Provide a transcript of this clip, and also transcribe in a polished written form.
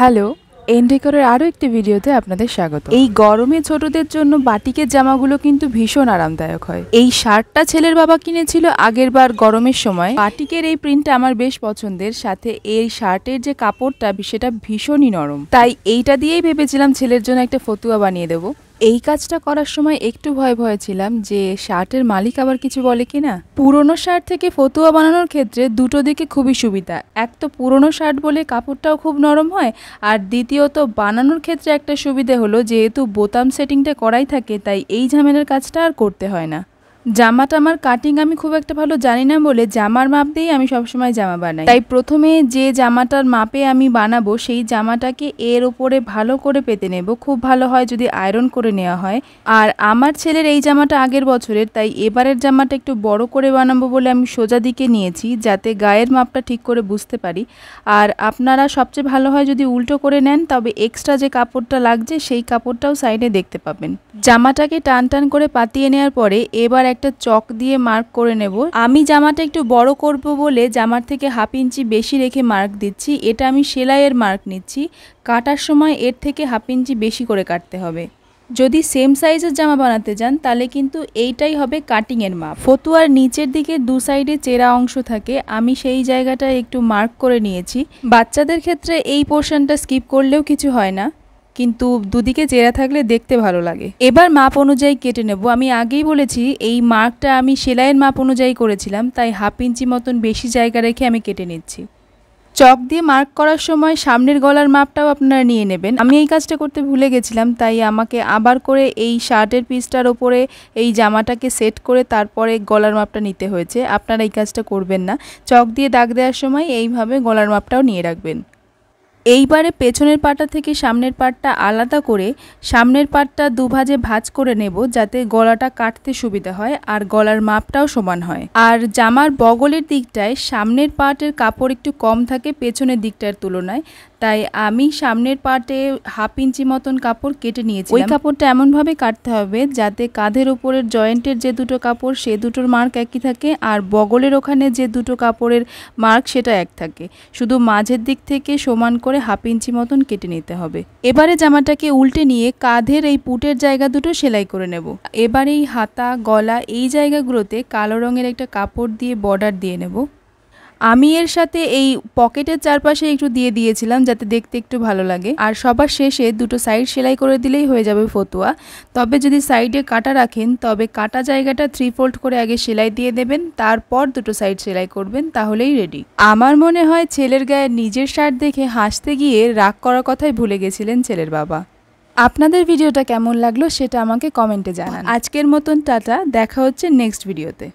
Hello, এনডেকরের আরও একটি ভিডিওতে আপনাদের স্বাগত। এই গরমে ছোটদের জন্য বাটিকের জামাগুলো কিন্তু ভীষণ আরামদায়ক হয়। এই শার্টটা ছেলের বাবা কিনেছিল আগেরবার গরমের সময়। বাটিকের এই প্রিন্টটা আমার বেশ পছন্দের, সাথে এই শার্টের যে কাপড়টা সেটা ভীষণই নরম। তাই এইটা দিয়েই ভেবেছিলাম ছেলের জন্য একটা ফতুয়া বানিয়ে দেবো। এই কাজটা করার সময় একটু ভয় ছিলাম যে শার্টের মালিক আবার কিছু বলে কিনা। পুরনো শার্ট থেকে ফতুয়া বানানোর ক্ষেত্রে দুটো দিকে খুবই সুবিধা। এক তো পুরনো শার্ট বলে কাপড়টাও খুব নরম হয়, আর দ্বিতীয়ত বানানোর ক্ষেত্রে একটা সুবিধে হলো যেহেতু বোতাম সেটিংটা করাই থাকে, তাই এই ঝামেলার কাজটা আর করতে হয় না। জামাটা আমার কাটিং আমি খুব একটা ভালো জানি না বলে জামার মাপ দিয়েই আমি সবসময় জামা বানাই। তাই প্রথমে যে জামাটার মাপে আমি বানাবো সেই জামাটাকে এর উপরে ভালো করে পেতে নেব। খুব ভালো হয় যদি আয়রন করে নেওয়া হয়। আর আমার ছেলের এই জামাটা আগের বছরের, তাই এবারের জামাটা একটু বড় করে বানাবো বলে আমি সোজা দিকে নিয়েছি, যাতে গায়ের মাপটা ঠিক করে বুঝতে পারি। আর আপনারা সবচেয়ে ভালো হয় যদি উল্টো করে নেন, তবে এক্সট্রা যে কাপড়টা লাগছে সেই কাপড়টাও সাইডে দেখতে পাবেন। জামাটাকে টান টান করে পাতিয়ে নেওয়ার পরে এবার একটা চক দিয়ে মার্ক করে নেব। আমি জামাটা একটু বড় করব বলে জামার থেকে 1/2 ইঞ্চি বেশি রেখে মার্ক দিচ্ছি। এটা আমি সেলাইয়ের মার্ক নিচ্ছি। কাটার সময় এর থেকে 1/2 ইঞ্চি বেশি করে কাটতে হবে। যদি সেম সাইজের জামা বানাতে যান তাহলে কিন্তু এইটাই হবে কাটিংয়ের মাপ। ফতুয়ার নিচের দিকে দু সাইডে চেরা অংশ থাকে, আমি সেই জায়গাটা একটু মার্ক করে নিয়েছি। বাচ্চাদের ক্ষেত্রে এই পোর্শনটা স্কিপ করলেও কিছু হয় না, কিন্তু দুদিকে চেরা থাকলে দেখতে ভালো লাগে। এবার মাপ অনুযায়ী কেটে নেব। আমি আগেই বলেছি এই মার্কটা আমি সেলাইয়ের মাপ অনুযায়ী করেছিলাম, তাই 1/2 ইঞ্চি মতন বেশি জায়গা রেখে আমি কেটে নিচ্ছি। চক দিয়ে মার্ক করার সময় সামনের গলার মাপটাও আপনারা নিয়ে নেবেন। আমি এই কাজটা করতে ভুলে গেছিলাম, তাই আমাকে আবার করে এই শার্টের পিসটার ওপরে এই জামাটাকে সেট করে তারপরে গলার মাপটা নিতে হয়েছে। আপনারা এই কাজটা করবেন না। চক দিয়ে দাগ দেওয়ার সময় এইভাবে গলার মাপটাও নিয়ে রাখবেন। এইবারে পেছনের পাটটা থেকে সামনের পাটটা আলাদা করে সামনের পাটটা দুভাজে ভাঁজ করে নেব, যাতে গলাটা কাটতে সুবিধা হয় আর গলার মাপটাও সমান হয়। আর জামার বগলের দিকটায় সামনের পাটের কাপড় একটু কম থাকে পেছনের দিকটার তুলনায়, তাই আমি সামনের পাটে 1/2 ইঞ্চি মতন কাপড় কেটে নিয়েছি। ওই কাপড়টা এমনভাবে কাটতে হবে যাতে কাঁধের উপরের জয়েন্টের যে দুটো কাপড় সে দুটোর মার্ক একই থাকে, আর বগলের ওখানে যে দুটো কাপড়ের মার্ক সেটা এক থাকে। শুধু মাঝের দিক থেকে সমান করে 1/2 ইঞ্চি মতন কেটে নিতে হবে। এবারে জামাটাকে উল্টে নিয়ে কাঁধের এই পুটের জায়গা দুটো সেলাই করে নেব। এবারে এই হাতা গলা এই জায়গাগুলোতে কালো রঙের একটা কাপড় দিয়ে বর্ডার দিয়ে নেব। আমি এর সাথে এই পকেটের চারপাশে একটু দিয়ে দিয়েছিলাম যাতে দেখতে একটু ভালো লাগে। আর সবার শেষে দুটো সাইড সেলাই করে দিলেই হয়ে যাবে ফতুয়া। তবে যদি সাইডে কাটা রাখেন তবে কাটা জায়গাটা 3 ফোল্ড করে আগে সেলাই দিয়ে দেবেন, তারপর দুটো সাইড সেলাই করবেন, তাহলেই রেডি। আমার মনে হয় ছেলের গায়ে নিজের শার্ট দেখে হাসতে গিয়ে রাগ করার কথাই ভুলে গেছিলেন ছেলের বাবা। আপনাদের ভিডিওটা কেমন লাগলো সেটা আমাকে কমেন্টে জানান। আজকের মতন টাটা, দেখা হচ্ছে নেক্সট ভিডিওতে।